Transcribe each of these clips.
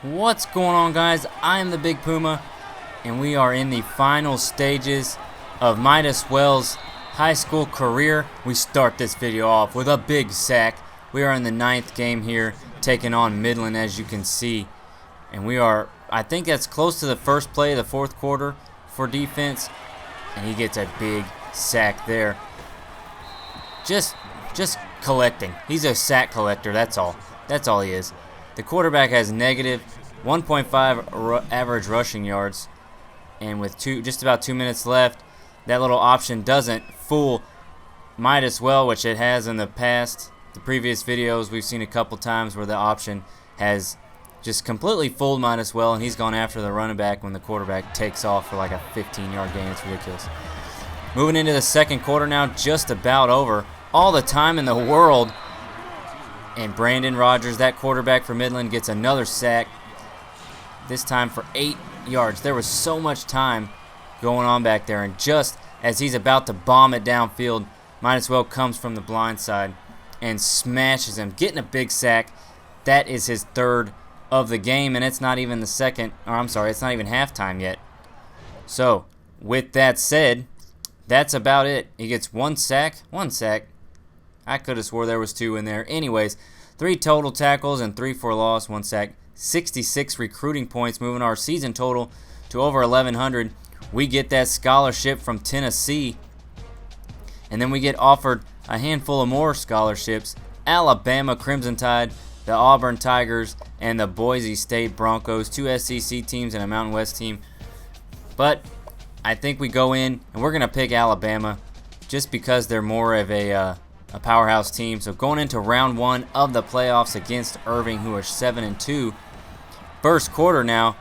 What's going on, guys? I am the Big Puma, and we are in the final stages of Midas Well's high school career. We start this video off with a big sack. We are in the 9th game here, taking on Midland, as you can see. And we are, I think that's close to the first play of the fourth quarter for defense. And he gets a big sack there. Just collecting. He's a sack collector, that's all. That's all he is. The quarterback has negative 1.5 average rushing yards, and with just about 2 minutes left, that little option doesn't fool Midas Well, which it has in the past. The previous videos we've seen a couple times where the option has just completely fooled Midas Well, and he's gone after the running back when the quarterback takes off for like a 15-yard gain. It's ridiculous. Moving into the second quarter now, just about over. All the time in the world. And Brandon Rogers, that quarterback for Midland, gets another sack, this time for 8 yards. There was so much time going on back there, and just as he's about to bomb it downfield, Midas Well comes from the blind side and smashes him, getting a big sack. That is his third of the game, and it's not even the second, or I'm sorry, it's not even halftime yet. So, with that said, that's about it. He gets one sack. I could have swore there was 2 in there. Anyways, 3 total tackles and 3 for loss, 1 sack, 66 recruiting points, moving our season total to over 1,100. We get that scholarship from Tennessee, and then we get offered a handful of more scholarships: Alabama Crimson Tide, the Auburn Tigers, and the Boise State Broncos, 2 SEC teams and a Mountain West team. But I think we go in and we're going to pick Alabama just because they're more of a powerhouse team. So going into round 1 of the playoffs against Irving, who are 7-2. First quarter now,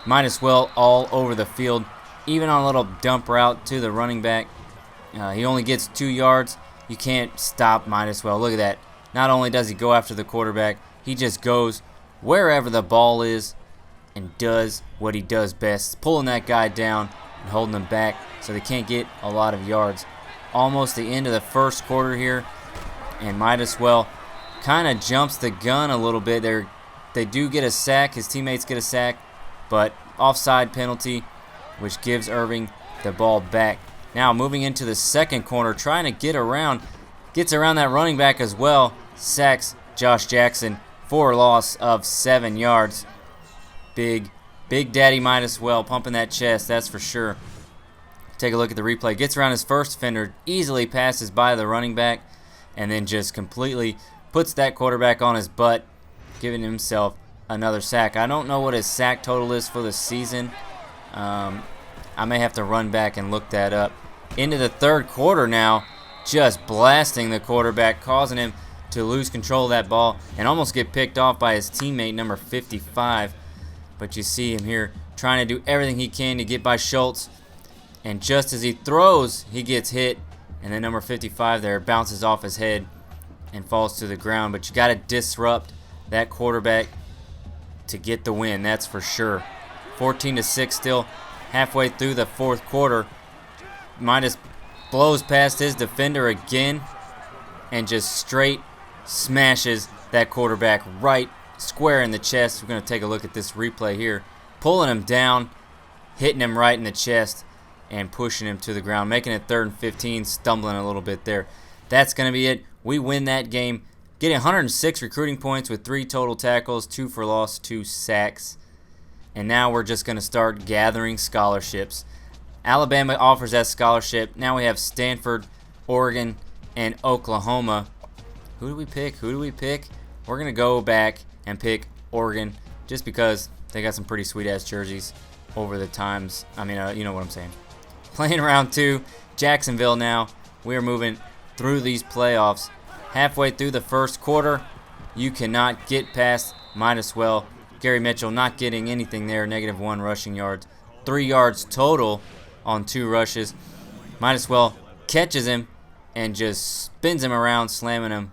Midas Well all over the field, even on a little dump route to the running back. He only gets 2 yards. You can't stop Midas Well. Look at that. Not only does he go after the quarterback, he just goes wherever the ball is and does what he does best, pulling that guy down and holding him back so they can't get a lot of yards. Almost the end of the first quarter here, and Midas Well kind of jumps the gun a little bit. They do get a sack. His teammates get a sack, but offside penalty, which gives Irving the ball back. Now moving into the second quarter, trying to gets around that running back as well, sacks Josh Jackson for a loss of 7 yards. Big Daddy Midas Well pumping that chest, that's for sure. Take a look at the replay. Gets around his first defender, easily passes by the running back, and then just completely puts that quarterback on his butt, giving himself another sack. I don't know what his sack total is for the season. I may have to run back and look that up. Into the third quarter now, just blasting the quarterback, causing him to lose control of that ball and almost get picked off by his teammate, number 55. But you see him here trying to do everything he can to get by Schultz. And just as he throws, he gets hit, and then number 55 there bounces off his head and falls to the ground. But you got to disrupt that quarterback to get the win, that's for sure. 14-6 still, halfway through the fourth quarter. Midas blows past his defender again and just straight smashes that quarterback right square in the chest. We're going to take a look at this replay here. Pulling him down, hitting him right in the chest, and pushing him to the ground, making it 3rd and 15, stumbling a little bit there. That's going to be it. We win that game, getting 106 recruiting points with 3 total tackles, 2 for loss, 2 sacks. And now we're just going to start gathering scholarships. Alabama offers that scholarship. Now we have Stanford, Oregon, and Oklahoma. Who do we pick? We're going to go back and pick Oregon just because they got some pretty sweet-ass jerseys over the times. I mean, you know what I'm saying. Playing round 2, Jacksonville now. We are moving through these playoffs. Halfway through the first quarter, you cannot get past Midas Well. Gary Mitchell not getting anything there, -1 rushing yards. 3 yards total on 2 rushes. Midas Well catches him and just spins him around, slamming him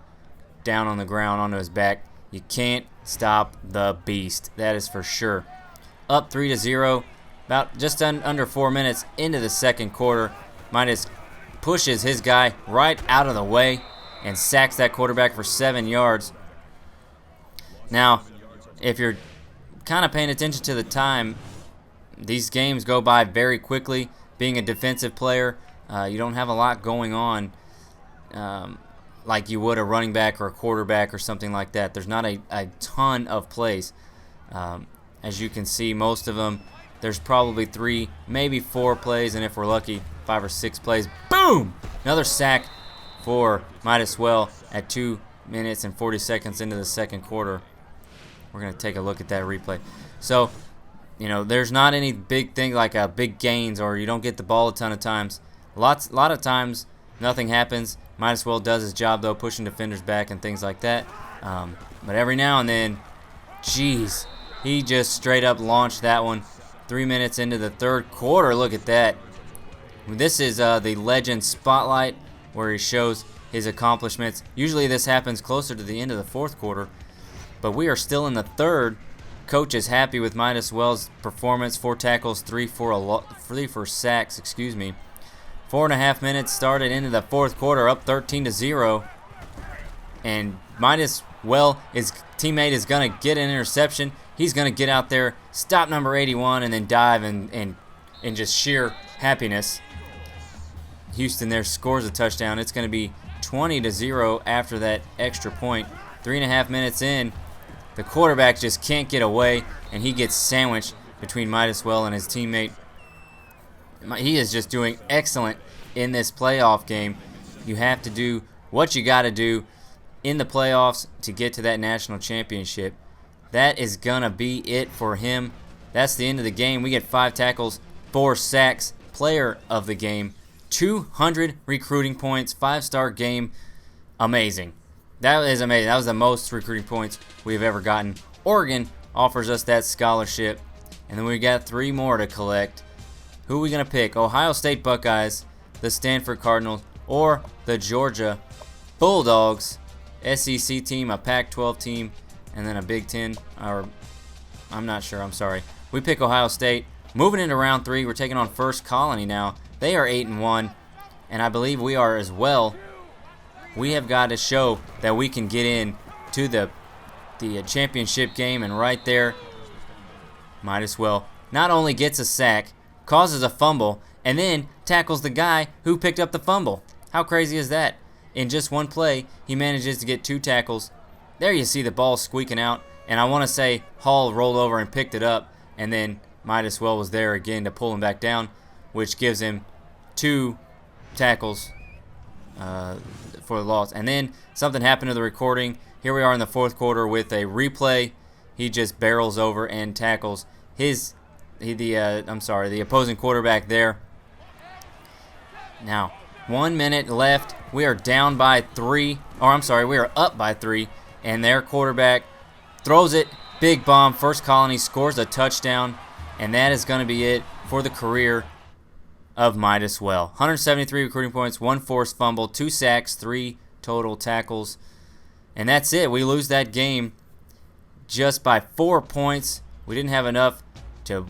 down on the ground onto his back. You can't stop the beast, that is for sure. Up 3-0. About just under 4 minutes into the second quarter, Midas pushes his guy right out of the way and sacks that quarterback for 7 yards. Now, if you're kind of paying attention to the time, these games go by very quickly. Being a defensive player, you don't have a lot going on like you would a running back or a quarterback or something like that. There's not a ton of plays. As you can see, most of them, there's probably 3, maybe 4 plays, and if we're lucky, 5 or 6 plays. Boom! Another sack for Midas Well at 2 minutes and 40 seconds into the second quarter. We're going to take a look at that replay. So, you know, there's not any big thing like big gains, or you don't get the ball a ton of times. A lot of times, nothing happens. Midas Well does his job, though, pushing defenders back and things like that. But every now and then, geez, he just straight up launched that one. 3 minutes into the third quarter. Look at that. This is the Legend Spotlight, where he shows his accomplishments. Usually this happens closer to the end of the fourth quarter, but we are still in the third. Coach is happy with Midas Well's performance. 4 tackles, 3 for sacks, excuse me. 4.5 minutes started into the fourth quarter, up 13-0. And Midas Well, his teammate, is going to get an interception. He's going to get out there, stop number 81, and then dive in just sheer happiness. Houston there scores a touchdown. It's going to be 20-0 after that extra point. 3.5 minutes in, the quarterback just can't get away, and he gets sandwiched between Midas Well and his teammate. He is just doing excellent in this playoff game. You have to do what you got to do in the playoffs to get to that national championship. That is going to be it for him. That's the end of the game. We get 5 tackles, 4 sacks, player of the game, 200 recruiting points, 5-star game. Amazing. That is amazing. That was the most recruiting points we've ever gotten. Oregon offers us that scholarship, and then we got 3 more to collect. Who are we going to pick? Ohio State Buckeyes, the Stanford Cardinals, or the Georgia Bulldogs? SEC team, a Pac-12 team, and then a Big Ten, or I'm not sure, I'm sorry. We pick Ohio State. Moving into round 3, we're taking on First Colony now. They are 8-1, and I believe we are as well. We have got to show that we can get in to the championship game, and right there, Midas Well not only gets a sack, causes a fumble, and then tackles the guy who picked up the fumble. How crazy is that? In just one play, he manages to get 2 tackles. There you see the ball squeaking out, and I want to say Hall rolled over and picked it up, and then Midas Well was there again to pull him back down, which gives him 2 tackles for the loss. And then something happened to the recording. Here we are in the fourth quarter with a replay. He just barrels over and tackles the opposing quarterback there. Now, 1 minute left. We are down by 3. We are up by 3. And their quarterback throws it. Big bomb. First Colony scores a touchdown. And that is going to be it for the career of Midas Well. 173 recruiting points, 1 forced fumble, 2 sacks, 3 total tackles. And that's it. We lose that game just by 4 points. We didn't have enough to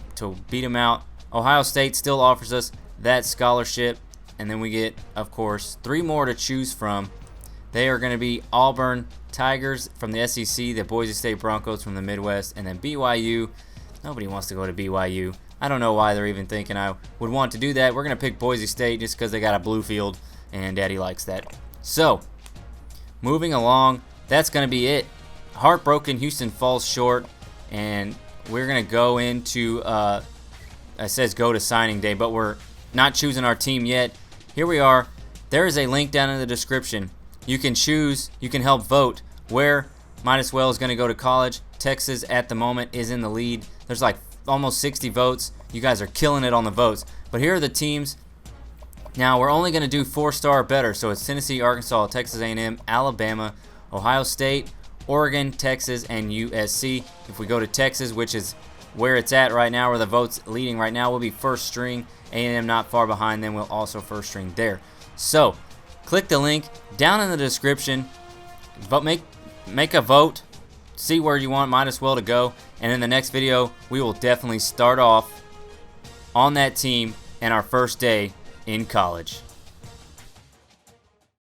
beat them out. Ohio State still offers us that scholarship. And then we get, of course, 3 more to choose from. They are going to be Auburn Tigers from the SEC, the Boise State Broncos from the Midwest, and then BYU. Nobody wants to go to BYU. I don't know why they're even thinking I would want to do that. We're going to pick Boise State just because they got a blue field, and Daddy likes that. So, moving along, that's going to be it. Heartbroken, Houston falls short, and we're going to go into, it says go to signing day, but we're not choosing our team yet. Here we are. There is a link down in the description. You can choose, you can help vote where Midas Well is going to go to college. Texas at the moment is in the lead. There's like almost 60 votes. You guys are killing it on the votes. But here are the teams. Now, we're only going to do 4-star or better. So it's Tennessee, Arkansas, Texas A&M, Alabama, Ohio State, Oregon, Texas, and USC. If we go to Texas, which is where it's at right now, where the vote's leading right now, we'll be first string. A&M not far behind them. We'll also first string there. So, click the link down in the description. Make a vote. See where you want Midas Well to go. And in the next video, we will definitely start off on that team and our first day in college.